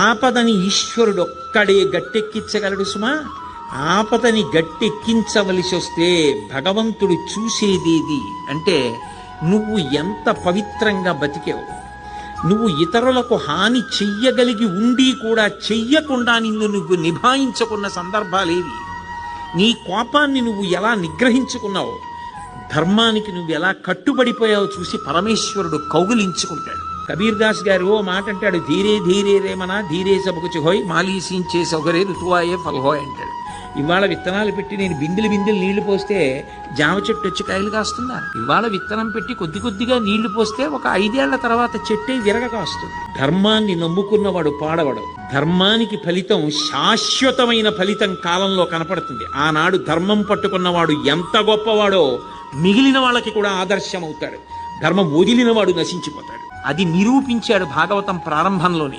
ఆపదని ఈశ్వరుడు ఒక్కడే గట్టెక్కించగలడు సుమా. ఆపదని గట్టెక్కించవలసి వస్తే భగవంతుడు చూసేదేది అంటే నువ్వు ఎంత పవిత్రంగా బతికావు, నువ్వు ఇతరులకు హాని చెయ్యగలిగి ఉండి కూడా చెయ్యకుండా నువ్వు నిభాయించుకున్న సందర్భాలేవి, నీ కోపాన్ని నువ్వు ఎలా నిగ్రహించుకున్నావు, ధర్మానికి నువ్వు ఎలా కట్టుబడిపోయావో చూసి పరమేశ్వరుడు కౌగిలించుకుంటాడు. కబీర్ దాస్ గారు ఓ మాట అంటాడు, ధీరే ధీరే రేమనా ధీరే సబకుచి హోయ్ మాలీసించే సౌకర్య ఋతువాయే ఫల్హోయ్ అంటాడు. ఇవాళ విత్తనాలు పెట్టి నేను బిందెలు నీళ్లు పోస్తే జామ చెట్టు వచ్చి కాయలు కాస్తుందా? ఇవాళ విత్తనం పెట్టి కొద్ది కొద్దిగా నీళ్లు పోస్తే ఒక 5 ఏళ్ల తర్వాత చెట్టే విరగ కాస్తుంది. ధర్మాన్ని నమ్ముకున్నవాడు పాడవడు. ధర్మానికి ఫలితం శాశ్వతమైన ఫలితం కాలంలో కనపడుతుంది. ఆనాడు ధర్మం పట్టుకున్నవాడు ఎంత గొప్పవాడో మిగిలిన వాళ్ళకి కూడా ఆదర్శం అవుతాడు. ధర్మం వదిలినవాడు నశించిపోతాడు. అది నిరూపించాడు భాగవతం ప్రారంభంలోనే.